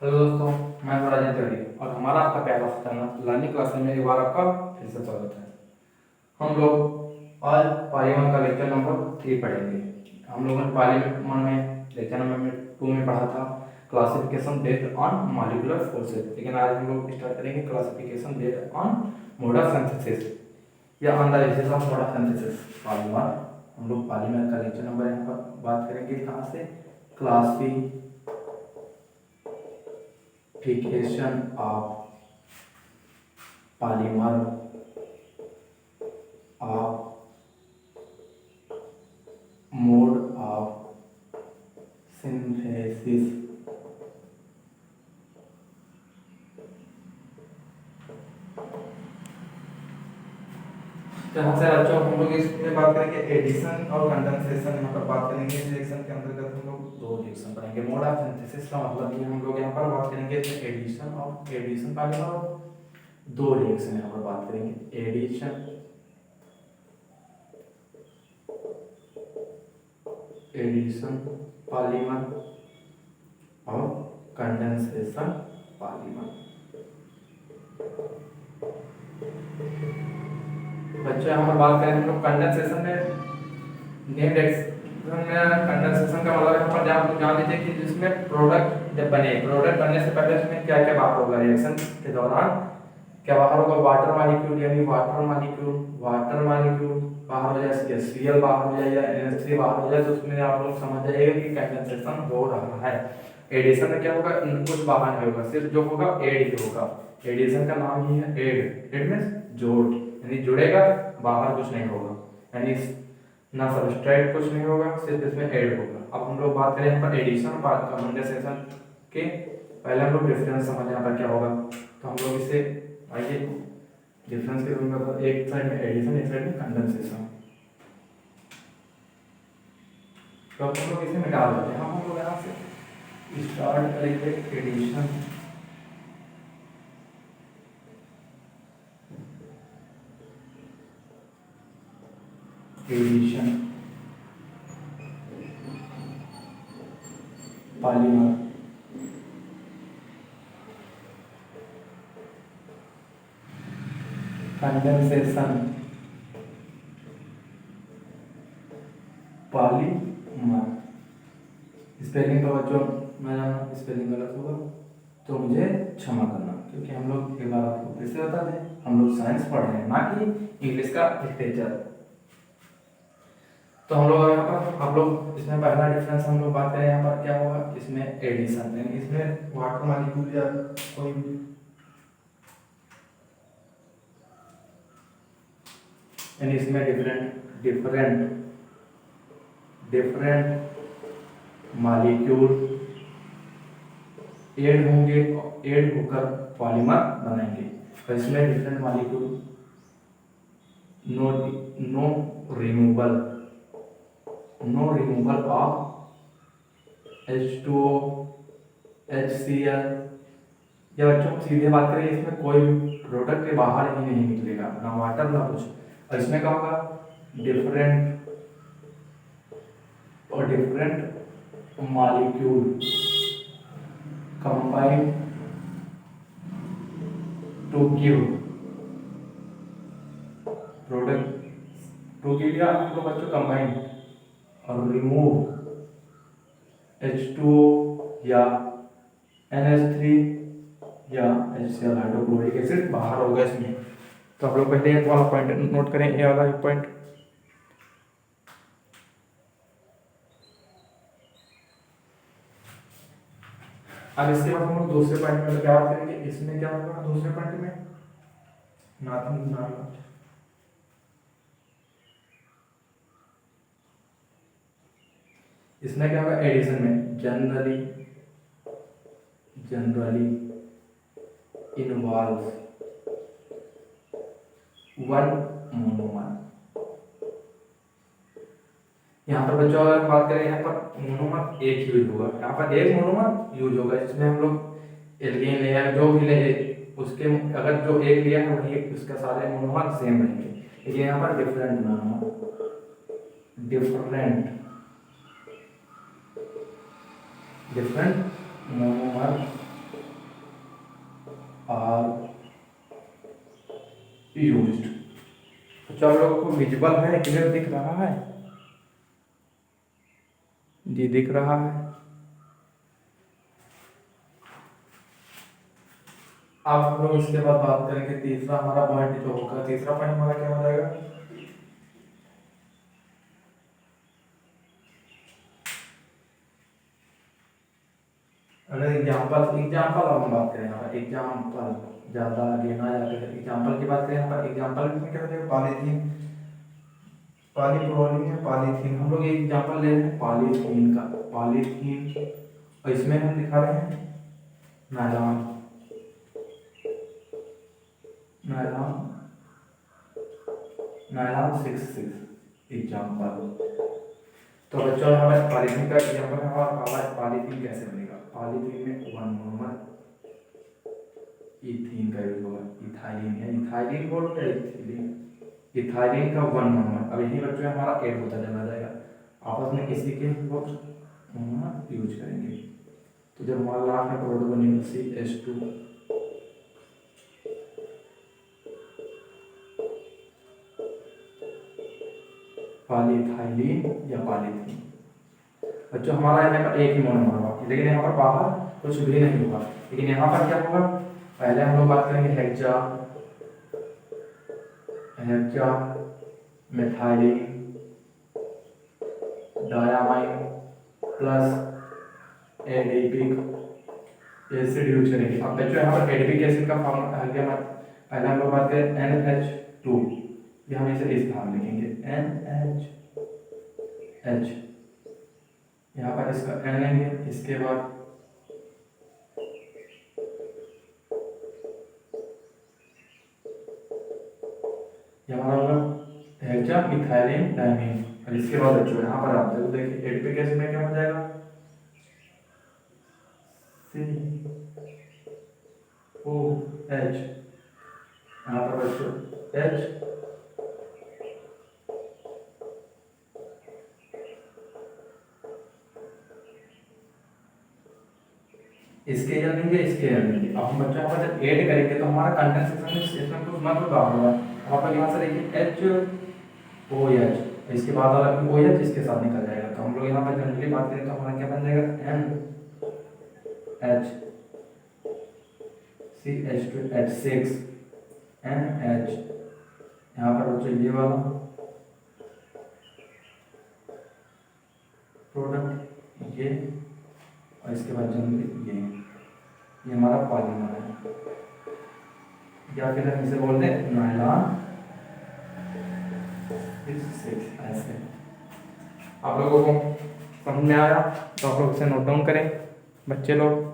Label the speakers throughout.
Speaker 1: Hello दोस्तों, मैं हूं राजेंद्र तिवारी और हमारा आपका प्यारा सा चैनल लर्निंग क्लास में एक बार आपका फिर से स्वागत है। हम लोग आज पालीमर का लेक्चर नंबर 3 पढ़ेंगे। हम लोगों ने पालीमर में लेक्चर नंबर 2 में पढ़ा था classification based on molecular forces, लेकिन आज हम लोग स्टार्ट करेंगे classification based on mode of synthesis या on the basis of mode of synthesis polymer. हम लोग पॉलीमर का लेक्चर नंबर यहाँ पर बात करेंगे कहाँ से, classification of polymer of mode of synthesis. यहाँ से बच्चों हम लोग इसमें बात करेंगे एडिशन और कंडेंसेशन। यहाँ पर बात करेंगे इस रिएक्शन के अंतर्गत हम लोग दो रिएक्शन पढ़ेंगे। मोड ऑफ सिंथेसिस का मतलब ये हम लोग यहाँ पर बात करेंगे एडिशन पॉलीमर और दो रिएक्शन यहाँ पर बात करेंगे, एडिशन पॉलीमर और कंडेंसेशन पॉलीमर। बच्चों यहाँ पर बात करें हम लोग कंडेंसेशन में कंडेंसेशन का मतलब यहाँ पर जान लीजिए कि जिसमें प्रोडक्ट जब बने, प्रोडक्ट बनने से पहले उसमें क्या क्या बाहर होगा, रिएक्शन के दौरान क्या बाहर होगा, वाटर मॉलिक्यूल यानी वाटर मॉलिक्यूल बाहर हो जाए, HCl बाहर हो जाए या NH3 बाहर हो जाए, तो उसमें आप लोग समझ जाइएगा कि कंडेंसेशन हो रहा है। एडिशन में क्या होगा, कुछ बाहर नहीं होगा, सिर्फ जो होगा एड ही होगा। एडिशन का नाम ही है एड। एड मींस जोड़, यानी जुड़ेगा, बाहर कुछ नहीं होगा, यानी ना सबस्ट्रेट कुछ नहीं होगा, सिर्फ इसमें ऐड होगा। अब हम लोग बात करें यहाँ पर एडिशन और कंडेंसेशन के, पहले हम लोग डिफरेंस समझ यहाँ पर क्या होगा, तो हम लोग इसे आइए डिफरेंस के रूप में एक साइड में एडिशन एक साइड में कंडेंसेशन, तो अब हम लोग इसे मिटा देते हैं। हम लोग यहाँ से स्टार्ट करेंगे addition, polymer, condensation polymer. Spelling का बच्चों मैं जाना स्पेलिंग गलत होगा तो मुझे क्षमा करना, क्योंकि हम लोग एक बार आपको फिर से बता दें, हम लोग साइंस पढ़ रहे हैं ना कि इंग्लिश का लिटरेचर। तो हम लोग यहाँ पर आप लोग इसमें पहला डिफरेंस हम लोग बात करें यहाँ पर क्या होगा, इसमें एडिशन यानी इसमें वाटर मॉलिक्यूल या कोई यानी इसमें डिफरेंट मॉलिक्यूल ऐड होंगे, ऐड होकर पॉलीमर बनाएंगे। तो इसमें different molecule no removal of H2O HCl। या बच्चों सीधे बात करें, इसमें कोई प्रोडक्ट के बाहर ही नहीं निकलेगा, ना वाटर ना कुछ। और इसमें क्या होगा, different molecule combine to give product, to give या हम लोग बच्चों कंबाइन और रिमूव H2O या NH3 या HCl हाइड्रोक्लोरिक एसिड बाहर होगा इसमें। तो आप लोग पहले एक वाला पॉइंट नोट करें, ये वाला एक पॉइंट। अब इसके बाद हम लोग दूसरे पॉइंट में क्या बात करेंगे, इसमें क्या होगा दूसरे पॉइंट में, इसमें क्या होगा, एडिशन में जनरली इन्वॉल्व वन मोनोमर। यहाँ पर बच्चों अगर बात करें, यहाँ पर मोनोमर एक यूज होगा, यहाँ पर एक मोनोमर यूज होगा, जिसमें हम लोग एल्केन ले या जो भी ले उसके अगर जो एक लिया है वही उसका सारे मोनोमर सेम रहेंगे। लेकिन यहाँ पर डिफरेंट मोनोमर आर यूज्ड। बच्चों आप लोगों को विजुअल है, क्लियर दिख रहा है? जी दिख रहा है। अब हम लोग इसके बाद बात करेंगे तीसरा हमारा पॉइंट जो होगा, तीसरा पॉइंट हमारा क्या हो जाएगा? अगर एग्जाम्पल एग्जाम्पल हम बात करें यहाँ पर एग्जाम्पल, ज़्यादा आगे ना जाकर एग्जाम्पल की बात करें यहाँ पर एग्जाम्पल में क्या हो जाएगा? पॉलीथीन, पॉलीप्रोलिन है पॉलीथीन, हम लोग एक एग्जाम्पल ले रहे हैं पॉलीथीन का, पॉलीथीन, और इसमें हम दिखा रहे हैं नायलॉन, नायलॉन, नायलॉन 66 एग्जाम्पल। तो बच्चों यहाँ पर पॉलीथीन का एग्जाम्पल है हमारा पॉलीथीन कैसे बनेगा? पॉलीथीन में 1 मोनोमर इथीन का यूज होगा, इथाइलिन है, इथाइलिन बोल रहे इथीलिन, इथाइलिन का 1 मोनोमर। अब यही बच्चों हमारा ऐड होता चला जाएगा, आपस में इसी के वो मोनोमर यूज करेंगे। तो जब हमारा लास्ट में प्रोडक्ट बनेगा CH2, पॉलीथाइलिन या पॉलीथीन। बच्चों हमारा यहाँ पर एक ही मोनोमर होगा, लेकिन यहाँ पर बाहर कुछ भी नहीं होगा। लेकिन यहाँ पर क्या होगा? पहले हम लोग बात करेंगे hexa, hexa methylene diamine plus adipic acid use करेंगे। अब बच्चों यहाँ पर एडिपिक एसिड का फॉर्मूला आ गया। पहले हम लोग बात करें NH2, ये हम इसे इस भाग लिखेंगे NH, यहाँ पर इसका N लेंगे, इसके बाद ये हमारा होगा हेक्सा मिथाइलिन डायमीन। और इसके बाद बच्चों यहाँ पर आप देखिए एडिपिक एसिड में क्या हो जाएगा? COH, यहाँ पर बच्चों H, इसके एन लेंगे, इसके एन लेंगे। अब हम बच्चों यहाँ पर जब ऐड करेंगे तो हमारा कंडेंसेशन कुछ मतलब क्या होगा? यहाँ पर यहाँ से देखिए HOH, इसके बाद वाला भी OH इसके साथ निकल जाएगा। तो हम लोग यहाँ पर जनरली बात करें तो हमारा क्या बन जाएगा? NH CH2H6 NH, यहाँ पर बच्चों ये वाला प्रोडक्ट ये, और इसके बाद जनरली ये हमारा पॉलीमर है, या फिर हम इसे बोलते हैं नायलॉन 66। ऐसे आप लोगों को समझ में आया तो आप लोग इसे नोट डाउन करें बच्चे लोग।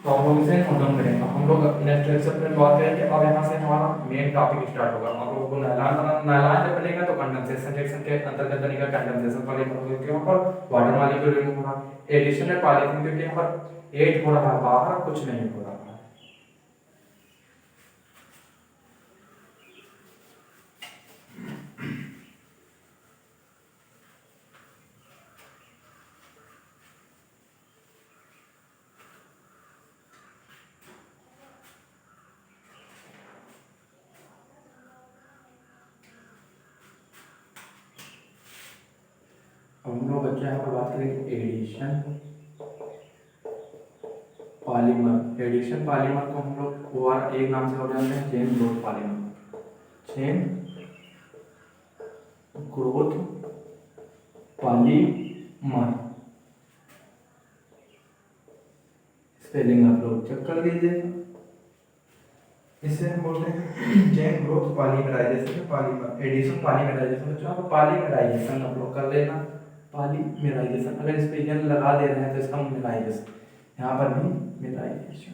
Speaker 1: तो हम लोग इसे नोट डाउन करेंगे। हम लोग नेक्स्ट लेक्चर में बात करेंगे। अब यहाँ से हमारा मेन टॉपिक स्टार्ट होगा। आप लोगों को नायलॉन जब बनेगा तो कंडेंसेशन रिएक्शन के अंतर्गत बनेगा कंडेंसेशन पॉलीमर के ऊपर वाटर मॉलिक्यूल रिमूव होगा। एडिशन में पॉलीथीन क्योंकि यहाँ पर ऐड हो रहा है, बाहर कुछ नहीं हो रहा है। हम लोग बच्चे यहाँ पर बात करेंगे एडिशन पॉलीमर। एडिशन पॉलीमर को हम लोग और एक नाम से हो जाते हैं chain growth polymer, chain growth polymer. Spelling आप लोग चेक कर लीजिए। इसे हम बोलते हैं chain growth polymerisation, polymer addition polymerisation. बच्चों आप पॉलीमराइजेशन आप लोग कर लेना, पॉलीमराइजेशन। अगर इस पे एन लगा दे रहे हैं तो इसका मिराइजेशन, यहाँ पर भी मिराइजेशन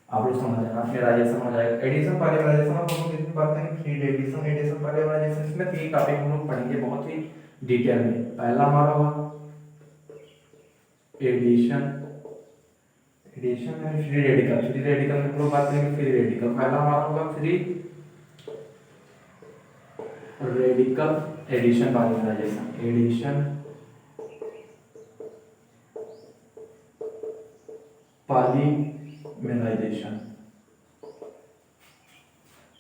Speaker 1: आप लोग समझ जाना, मिराइजेशन हो जाएगा। एडिशन पॉलीमराइजेशन हम लोग कितनी बात करेंगे? 3 एडिशन, एडिशन पॉलीमराइजेशन। इसमें 3 टॉपिक हम लोग पढ़ेंगे बहुत ही डिटेल में। पहला हमारा होगा एडिशन एडिशन में फ्री रेडिकल, फ्री रेडिकल में हम लोग बात करेंगे फ्री रेडिकल। पहला हमारा होगा free radical addition polymerisation, addition polymerisation.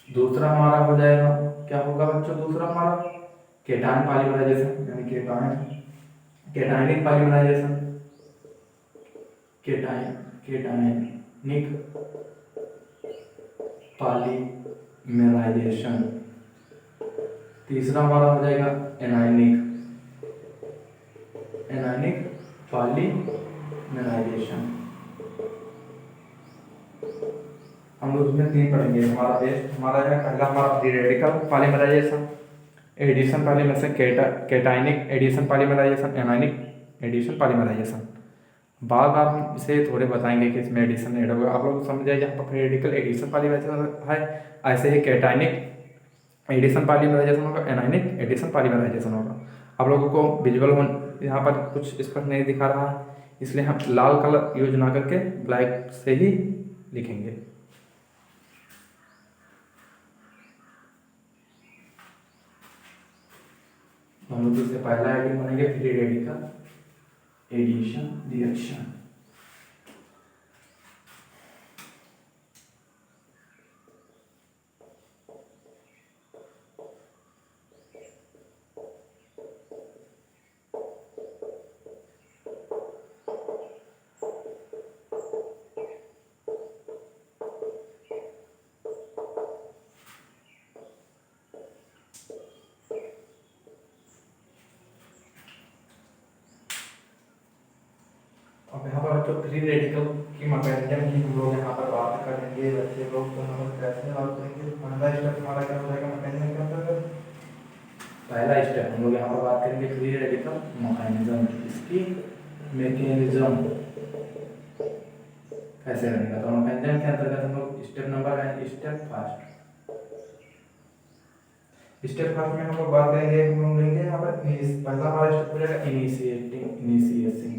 Speaker 1: दूसरा हमारा हो जाएगा, क्या होगा बच्चों दूसरा हमारा, केटायन पॉलीमराइजेशन, यानी केटायनिक पॉलीमराइजेशन, केटायनिक पॉलीमराइजेशन। तीसरा हमारा हो जाएगा एनायनिक पॉलीमराइजेशन। हम लोग उसमें 3 पढ़ेंगे। हमारा पहला हमारा free radical polymerization, addition polymerization, cationic addition polymerization, anionic addition polymerization. बार बार हम इसे थोड़े बताएंगे कि इसमें एडिशन ऐड होगा, आप लोग समझ जाए। यहाँ पर फ्री रेडिकल एडिशन पॉलीमराइजेशन है, ऐसे ही केटायनिक एडिशन पॉलीमराइजेशन होगा, एनायनिक एडिशन पॉलीमराइजेशन होगा। आप लोगों को विजुअल यहाँ पर कुछ स्पष्ट नहीं दिखा रहा है, इसलिए हम लाल कलर यूज ना करके ब्लैक से ही लिखेंगे। हम लोग इससे पहला आइटम बनेंगे फ्री रेडिकल एडिशन रिएक्शन। अब यहाँ पर बच्चों फ्री रेडिकल की मैकेनिज्म की हम लोग यहाँ पर बात करेंगे। बच्चे लोग तो हम लोग कैसे बात करेंगे, पहला स्टेप हमारा क्या हो जाएगा मैकेनिज्म के अंतर्गत। पहला स्टेप हम लोग यहाँ पर बात करेंगे फ्री रेडिकल मैकेनिज्म, इसकी मैकेनिज्म कैसे बनेगा। तो मैकेनिज्म के अंतर्गत हम लोग स्टेप नंबर है स्टेप फर्स्ट में हम लोग बात करेंगे, हम लोग लेंगे यहाँ पर पहला हमारा स्टेप हो जाएगा इनिशिएशन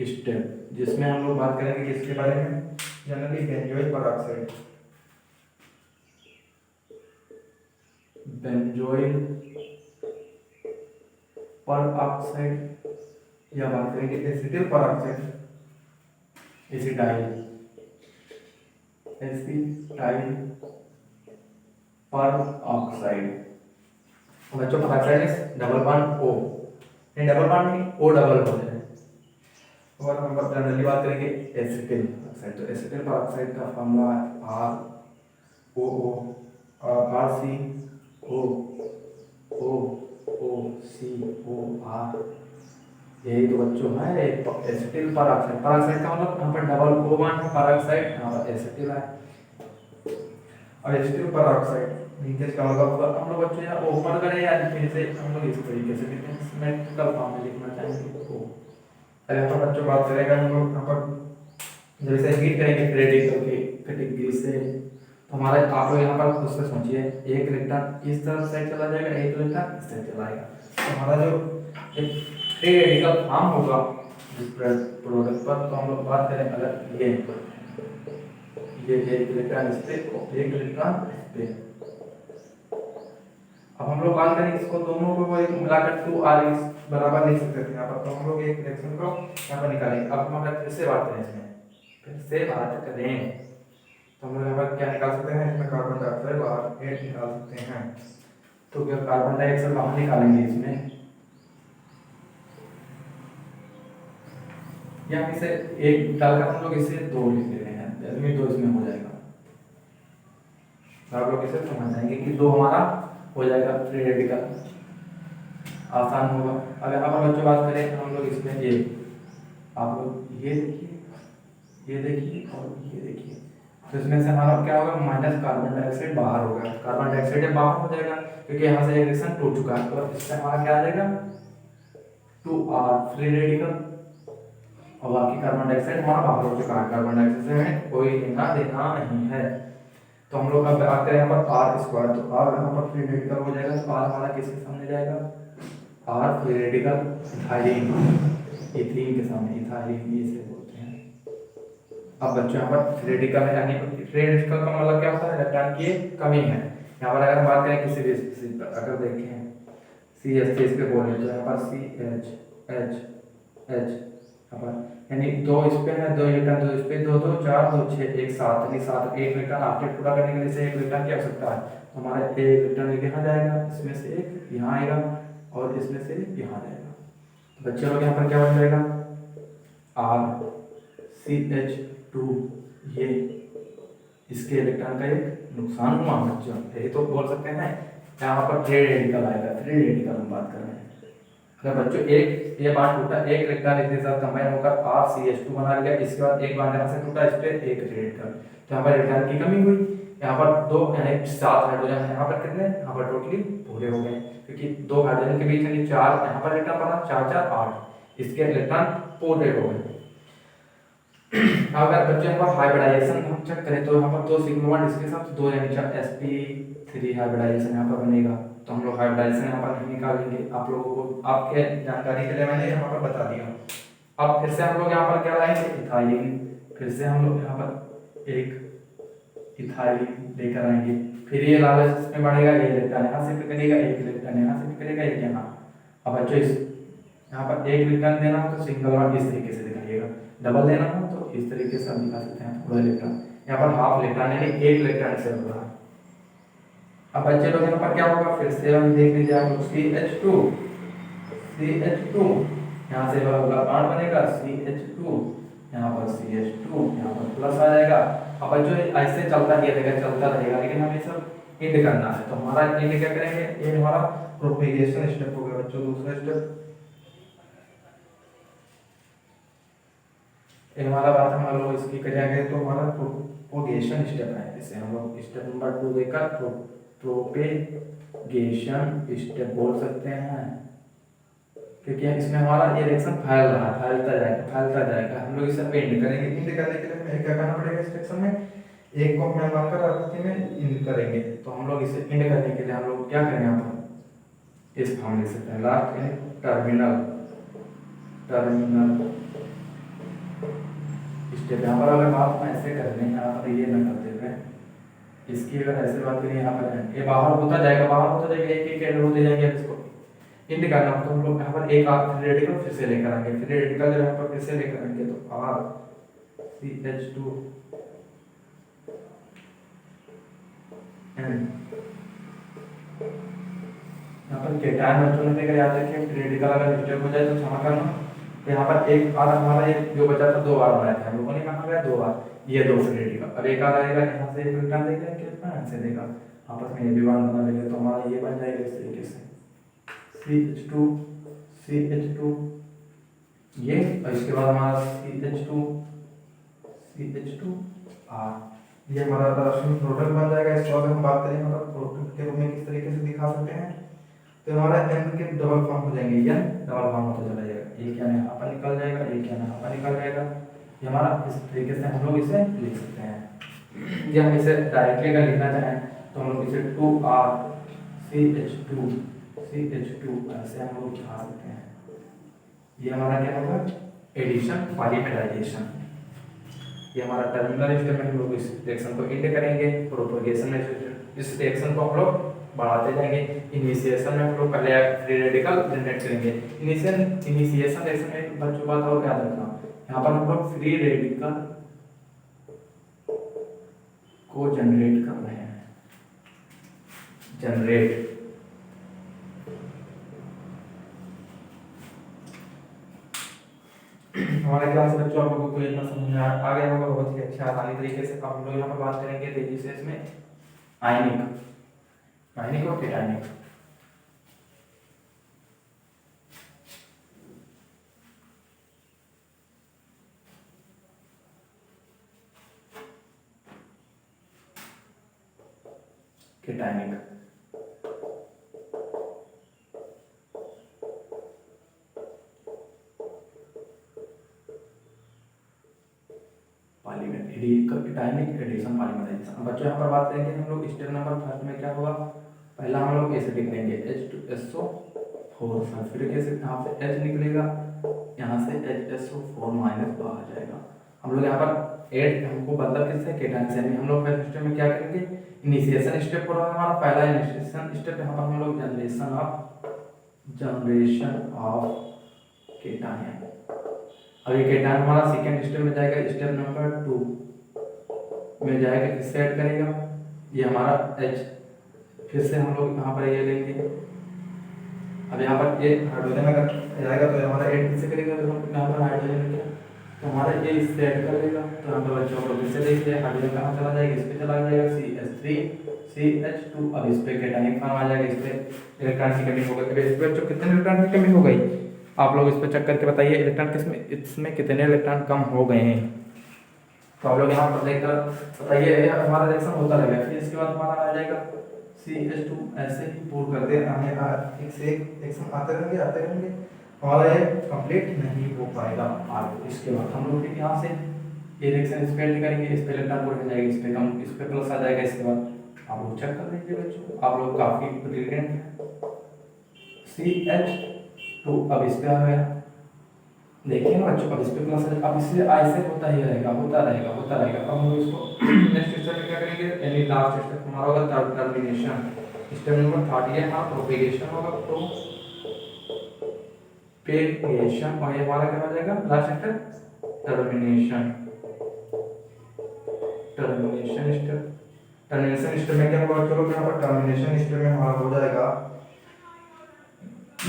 Speaker 1: स्टेप, जिसमें हम लोग बात करेंगे किसके बारे में, जनरली बेंजोइल परऑक्साइड, या बात करेंगे एसिटिल परऑक्साइड, एसिटाइल परऑक्साइड। बच्चों peroxide double bond O, double bond नहीं O डबल बॉन्ड है। और हम जनरली बात करेंगे एसिटिल ऑक्साइड, तो एसिटिल परऑक्साइड का फॉर्मूला है ROO और RCOOCOR। यही तो बच्चों है एसिटिल परऑक्साइड। परऑक्साइड का मतलब यहाँ पर डबल O बॉन्ड है, परऑक्साइड यहाँ पर एसिटिल है। और एसिटिल परऑक्साइड लिंकेज का मतलब हम लोग बच्चों यहाँ ओपन करें या फिर से हम लोग इस तरीके से लिखें, सिमेट्रिकल फॉर्म में लिखना चाहेंगे। तो यहाँ पर बच्चों बात करेगा हम लोग यहाँ पर जैसे हीट करेंगे रेडिकल की कैटेगरी से, तो हमारे आप लोग यहाँ पर खुद से सोचिए, एक इलेक्ट्रॉन इस तरफ से चला जाएगा, एक इलेक्ट्रॉन इस तरफ चला जाएगा, तो हमारा जो फ्री रेडिकल फॉर्म होगा इस प्रोडक्ट पर। तो हम लोग बात करें अगर ये एक इलेक्ट्रॉन इस पे, एक इलेक्ट्रॉन इस पे। अब हम लोग बात करें इसको दोनों को मिलाकर 2R बराबर लिख सकते थे यहाँ पर। तो हम लोग एक रिएक्शन को यहाँ पर निकालेंगे। अब हम अगर फिर से बात करें तो हम लोग यहाँ पर क्या निकाल सकते हैं, इसमें कार्बन डाइऑक्साइड बाहर निकाल सकते हैं। तो क्या कार्बन डाइऑक्साइड बाहर निकालेंगे इसमें, या इसे एक डालकर हम लोग इसे 2 लिख ले रहे हैं, जैसे 2 इसमें हो जाएगा। आप लोग इसे समझ जाएंगे कि 2 हमारा हो जाएगा फ्री रेडिकल, आसान होगा। अगर यहाँ पर बच्चों बात करें हम लोग इसमें ये, आप लोग ये देखिए और ये देखिए, तो इसमें से हमारा क्या होगा, माइनस कार्बन डाइऑक्साइड बाहर होगा, कार्बन डाइऑक्साइड बाहर हो जाएगा क्योंकि यहाँ से रिएक्शन टूट चुका है। तो इससे हमारा क्या आ जाएगा 2R फ्री रेडिकल, और बाकी कार्बन डाइऑक्साइड हमारा बाहर हो चुका है। कार्बन डाइऑक्साइड से हमें कोई लेना देना नहीं है। तो हम लोग अब आते हैं यहाँ पर R स्क्वायर, तो R यहाँ पर फ्री रेडिकल हो जाएगा। तो R हमारा किसके सामने जाएगा, or free radical ethylene, ethene के सामने इथाइलिन ये से बोलते हैं। अब बच्चों यहाँ पर फ्री रेडिकल है, यानी फ्री रेडिकल का मतलब क्या होता है, इलेक्ट्रॉन की कमी है। यहाँ पर अगर हम बात करें किसी भी अगर देखें सी एच इस पे बोले तो यहाँ पर सी एच एच एच यहाँ पर यानी दो इस पे है, दो इलेक्ट्रॉन दो इस पे, दो दो चार दो छः एक सात, यानी सात एक इलेक्ट्रॉन ऑक्टेट पूरा करने के लिए से एक इलेक्ट्रॉन की आवश्यकता है। तो हमारा एक इलेक्ट्रॉन यहाँ जाएगा, इसमें से एक यहाँ आएगा और इसमें से यहाँ जाएगा। तो बच्चे लोग यहाँ पर क्या बन जाएगा, आर सी एच टू, ये इसके इलेक्ट्रॉन का एक नुकसान हुआ बच्चों, यही तो बोल सकते हैं। यहाँ पर फ्री रेडिकल आएगा, फ्री रेडिकल हम बात कर रहे हैं। अगर बच्चों एक ये बांड टूटा, एक इलेक्ट्रॉन इसके साथ कंबाइन होकर आर सी एच टू बना लिया, इसके बाद एक बांड यहाँ से टूटा, इस पे एक रेडिकल, तो यहाँ पर इलेक्ट्रॉन की कमी हुई। यहाँ पर दो यानी सात हाइड्रोजन है, यहाँ पर कितने, यहाँ पर टोटली पूरे हो गए, क्योंकि दो हाइड्रोजन के बीच यानी चार यहाँ पर इलेक्ट्रॉन बना, चार चार आठ, इसके इलेक्ट्रॉन पूरे हो गए। अगर बच्चे यहाँ पर हाइब्रिडाइजेशन हम चेक करें तो यहाँ पर दो सिग्मा बॉन्ड इसके साथ दो यानी sp3 हाइब्रिडाइजेशन यहाँ पर बनेगा। तो हम लोग हाइब्रिडाइजेशन यहाँ पर नहीं निकालेंगे, आप लोगों को आपके जानकारी के लिए मैंने यहाँ पर बता दिया। अब फिर से हम लोग यहाँ पर क्या लाएंगे, इथाइलिन, फिर से हम लोग यहाँ पर एक इथाइलिन लेकर आएंगे। फिर ये लालच इसमें बढ़ेगा, ये इलेक्ट्रॉन यहाँ से करेगा, एक इलेक्ट्रॉन यहाँ से करेगा, एक यहाँ। अब बच्चों इस यहाँ पर एक इलेक्ट्रॉन देना हो तो सिंगल बॉन्ड इस तरीके से दिखाइएगा, डबल देना हो तो इस तरीके से हम दिखा सकते हैं पूरा इलेक्ट्रॉन। यहाँ पर हाफ इलेक्ट्रॉन यानी एक इलेक्ट्रॉन से हो रहा है। अब बच्चे लोग यहाँ पर क्या होगा, फिर से हम देख लीजिए आप लोग CH2 यहाँ से होगा बॉन्ड बनेगा CH2, यहाँ पर CH2, यहाँ पर प्लस आ जाएगा। अब बच्चों ऐसे चलता ही रहेगा, लेकिन हमें सब इंड करना है। तो हमारा इंड क्या करेंगे, ये हमारा प्रोपेगेशन स्टेप हो गया बच्चों, दूसरा स्टेप। हमारा बात हम लोग इसकी करेंगे तो हमारा प्रोपेगेशन स्टेप है, इसे हम लोग स्टेप नंबर 2 देकर प्रोपेगेशन स्टेप बोल सकते हैं, क्योंकि इसमें हमारा ये रिएक्शन फैलता जाएगा। हम लोग इसे इंड करेंगे, इंड करने के लिए हमें क्या करना पड़ेगा, इस रिएक्शन में एक को हम मार्कर आकृति में इंड करेंगे। तो हम लोग इसे इंड करने के लिए हम लोग क्या करेंगे, यहाँ पर इस फॉर्म लिख सकते हैं, लास्ट इन टर्मिनल स्टेप। यहाँ पर अगर बात हम ऐसे कर लें, यहाँ पर ये ना करते हुए इसकी अगर ऐसे बात करें, यहाँ पर ये बाहर होता जाएगा, एक एंड होते जाएंगे। इसको इंड करना तो हम लोग यहाँ पर एक आर रेडिकल फिर से लेकर आएंगे, फिर रेडिकल जब यहाँ पर फिर से लेकर आएंगे तो आर CH2 एंड यहाँ पर केटायन बच्चों ने याद रखिए, रेडिकल अगर डिस्टर्ब हो जाए तो क्षमा करना। तो यहाँ पर एक आर हमारा ये जो बचा था, दो बार बनाया था हम लोगों ने, कहा गया दो बार, ये दो से रेडिकल। अब एक आर आएगा यहाँ से, एक इलेक्ट्रॉन देगा, कितना यहाँ से देगा, आपस में ये भी बॉन्ड बना लेंगे। तो हमारा ये बन जाएगा इस तरीके से CH2 ये, और इसके बाद हमारा CH2 R, ये हमारा दरअसल प्रोडक्ट बन जाएगा। इसको अगर हम बात करें मतलब प्रोडक्ट के रूप में किस तरीके से दिखा सकते हैं, तो हमारा n के डबल फॉर्म हो जाएंगे, n डबल फॉर्म होता चला जाएगा, एक यानी यहाँ पर निकल जाएगा, एक यानी यहाँ पर निकल जाएगा। ये हमारा इस तरीके से हम लोग इसे लिख सकते हैं। ये हम इसे डायरेक्टली अगर लिखना चाहें तो हम लोग इसे 2R CH2 ऐसे हम लोग लिखा सकते हैं। ये हमारा क्या होगा, एडिशन पॉलीमराइजेशन। ये हमारा टर्मिनल स्टेप में हम लोग इस रिएक्शन को इंड करेंगे, प्रोपेगेशन में इस रिएक्शन को हम लोग बढ़ाते जाएंगे। इनिशिएशन में हम लोग पहले फ्री रेडिकल जनरेट करेंगे। इनिशिएशन रिएक्शन में बच्चों बात और याद रखना, यहाँ पर हम लोग फ्री रेडिकल को जनरेट कर रहे हैं, जनरेट। हमारे क्लास में बच्चों आप लोगों को इतना समझ में आ गया होगा बहुत ही अच्छा आसानी तरीके से। अब हम लोग यहाँ पर बात करेंगे तेजी से इसमें आयनिक और केटायनिक। केटायनिक केटायनिक एडिशन पॉलीमराइजेशन। बच्चों यहाँ पर बात करेंगे हम लोग स्टेप नंबर फर्स्ट में क्या होगा, पहला हम लोग एसिडिक लेंगे H2SO 4 सल्फ्यूरिक एसिड, यहाँ से H निकलेगा, यहाँ से HSO4 माइनस बाहर जाएगा। हम लोग यहाँ पर ऐड हमको मतलब किससे केटायन से, हम लोग पहले स्टेप में क्या करेंगे, इनिशिएशन स्टेप पूरा हमारा पहला इनिशिएशन स्टेप यहाँ पर हम लोग जनरेशन ऑफ केटायन। अब ये केटायन हमारा सेकेंड स्टेप में जाएगा, स्टेप नंबर 2 में जाएगा, किससे ऐड करेगा, ये हमारा H, फिर से हम लोग यहाँ पर ये लेंगे। अब यहाँ पर ये हाइड्रोजन अगर जाएगा तो हमारा ऐड किससे करेगा, यहाँ पर हाइड्रोजन क्या तो हमारा ये इससे ऐड कर देगा। तो यहाँ पर बच्चों को फिर से देखिए हाइड्रोजन कहाँ चला जाएगा, इस पे चला जाएगा CH3CH2। अब इस पे केटायनिक फॉर्म आ जाएगा, इस पे इलेक्ट्रॉन की कमी हो गई। तो इस पे बच्चों कितने इलेक्ट्रॉन की कमी हो गई, आप लोग इस पे चेक करके बताइए इलेक्ट्रॉन किसमें, इसमें कितने इलेक्ट्रॉन कम हो गए हैं। तो आप लोग यहाँ पर देखकर बताइए, हमारा रिएक्शन होता रहेगा। फिर इसके बाद हमारा आ जाएगा CH2, ऐसे ही पूर करते हैं, एक से एक रिएक्शन आते रहेंगे, हमारा ये कंप्लीट नहीं हो पाएगा। आगे इसके बाद हम लोग यहाँ से ये रिएक्शन इस पे करेंगे, इस पे इलेक्ट्रॉन पूर हो जाएगा, इस पे कम, इस पे प्लस आ जाएगा। इसके बाद आप लोग चेक कर लीजिए बच्चों, आप लोग काफी ब्रिलियंट हैं। CH2 अब इस पे आ गया, देखिए ना बच्चों, अब इस पे प्लस है, अब इससे ऐसे होता ही रहेगा, होता रहेगा। अब हम लोग इसको नेक्स्ट स्टेप में क्या करेंगे, यानी लास्ट स्टेप हमारा होगा टर्मिनेशन। स्टेप नंबर 3 ये हाँ प्रोपेगेशन होगा, प्रोपेगेशन, और ये हमारा क्या हो जाएगा last step termination. Termination step में क्या होगा, चलो यहाँ पर टर्मिनेशन स्टेप में हमारा हो जाएगा,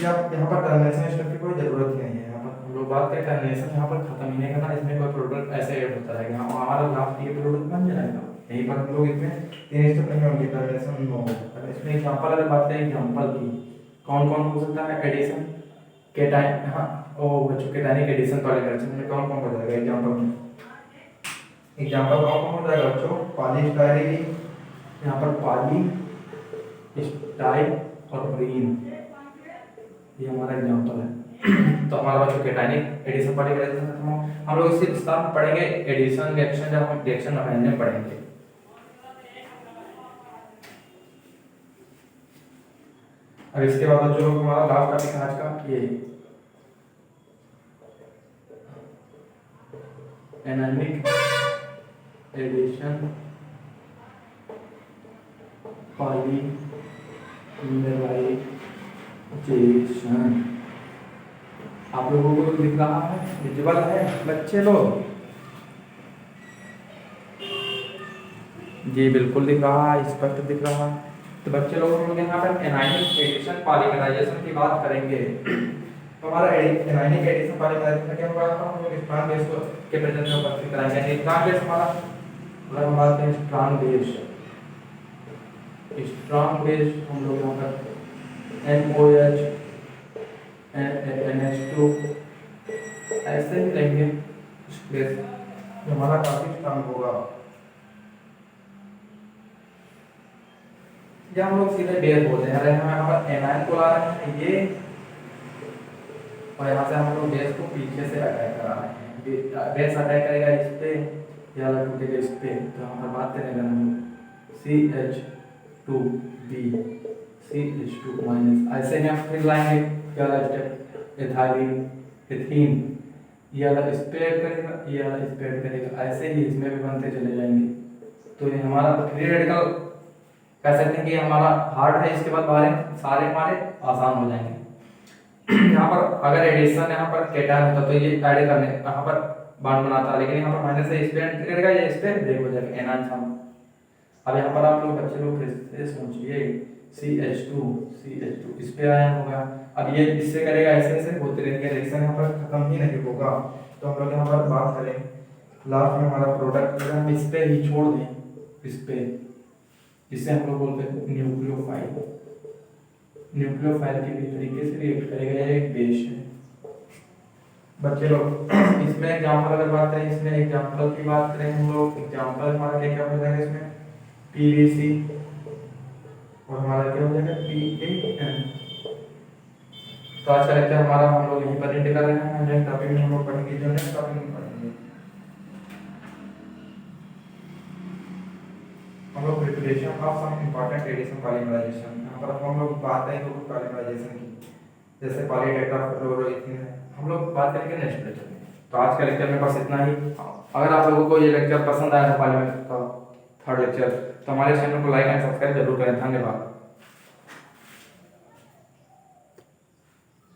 Speaker 1: यहाँ पर टर्मिनेशन स्टेप की कोई जरूरत ही नहीं है। यहाँ पर हम लोग बात करें टर्मिनेशन, यहाँ पर खत्म ही नहीं करना, इसमें कोई प्रोडक्ट ऐसे ऐड होता रहेगा, हमारा लास्ट ये प्रोडक्ट बन जाएगा। यहीं पर हम लोग इसमें 3 स्टेप नहीं होंगे, टर्मिनेशन नो। अब इसमें एग्जांपल अगर बात करें एग्जांपल की, कौन कौन हो सकता है, एडिशन केटायन, हाँ ओ बच्चों केटायनिक एडिशन वाले रिएक्शन में कौन कौन हो जाएगा एग्जांपल में, एग्जांपल कौन कौन हो जाएगा बच्चों, पॉलीस्टाइरीन, यहाँ पर पॉलीस्टाइरीन और प्रीन, ये हमारा एग्जांपल है। तो हमारा बच्चों केटायनिक एडिशन वाले रिएक्शन हम लोग इसे विस्तार में पढ़ेंगे, एडिशन रिएक्शन जब हम रिएक्शन में पढ़ेंगे। अब इसके बाद जो हमारा लास्ट टॉपिक आज का ये एनायनिक एडिशन पॉलीमराइजेशन। आप लोगों को दिख रहा है, विजुअल है बच्चे लोग, जी बिल्कुल दिख रहा है, स्पष्ट दिख रहा है। तो बच्चे लोग हम लोग यहाँ पर एनायनिक एडिशन पॉलीमराइजेशन की बात करेंगे। तो हमारा एनायनिक एडिशन पॉलीमराइजेशन क्या होगा, हम लोग स्ट्रॉन्ग बेस के प्रेजेंस में उपस्थित कराएंगे। स्ट्रॉन्ग बेस हमारा अगर हम बात करें स्ट्रॉन्ग बेस हम लोग यहाँ पर NOH NH2 ऐसे ही लेंगे बेस, हमारा काफी स्ट्रॉन्ग होगा। या हम लोग सीधे बेस बोलते हैं, हम यहाँ पर एनायन को ला रहे हैं ये, और यहाँ से हम लोग बेस को पीछे से अटैक करा रहे हैं। बेस अटैक करेगा इस पे या टूटेगा इस पे। तो हम पर बात करेंगे हम CH2B CH2 माइनस, ऐसे ही हम फिर लाएंगे क्या स्टेप, एथाइलिन एथीन, ये वाला स्प्रेड करेगा, ये वाला स्प्रेड करेगा, ऐसे ही इसमें भी बनते चले जाएंगे। तो ये हमारा फ्री रेडिकल कह सकते हैं कि हमारा हार्ड है, इसके बाद बारे सारे हमारे आसान हो जाएंगे। यहाँ पर अगर एडिशन यहाँ पर केटायन होता तो ये ऐड करने यहाँ पर बॉन्ड बनाता, लेकिन यहाँ पर माइनस से इस पे एंटर करेगा, ये इस पे ब्रेक हो जाएगा एनायन फॉर्म। अब यहाँ पर आप लोग बच्चे लोग फिर से सोचिए CH2 इस पे आयन होगा, अब ये इससे करेगा, ऐसे ऐसे होते रहेंगे, रिएक्शन यहाँ पर खत्म ही नहीं होगा। तो हम लोग यहाँ पर बात करें लास्ट में हमारा प्रोडक्ट अगर हम इस पे ही छोड़ दें, इस पे, जिससे हम लोग बोलते हैं न्यूक्लियोफाइल के भी तरीके से रिएक्ट करेगा, ये एक बेस है बच्चे लोग। इसमें एग्जांपल अगर बात करें, इसमें एग्जांपल की बात करें हम लोग, एग्जांपल हमारा क्या क्या हो जाएगा इसमें, PVC और हमारा क्या हो जाएगा PAN। तो आज का लेक्चर हमारा हम लोग यहीं पर एंड कर रहे हैं, नेक्स्ट टॉपिक में हम लोग पढ़ेंगे, जो नेक्स्ट टॉपिक में पढ़ेंगे हम लोग preparation of some important addition polymerisation. यहाँ पर हम लोग बात करेंगे पॉलीमराइजेशन की। जैसे पॉलीटेट्राफ्लोरोइथेन है, हम लोग बात करेंगे नेक्स्ट लेक्चर में। तो आज का लेक्चर में बस इतना ही। अगर आप लोगों को ये लेक्चर पसंद आया था पॉलीमर का थर्ड लेक्चर, तो हमारे चैनल को लाइक एंड सब्सक्राइब जरूर करें। धन्यवाद।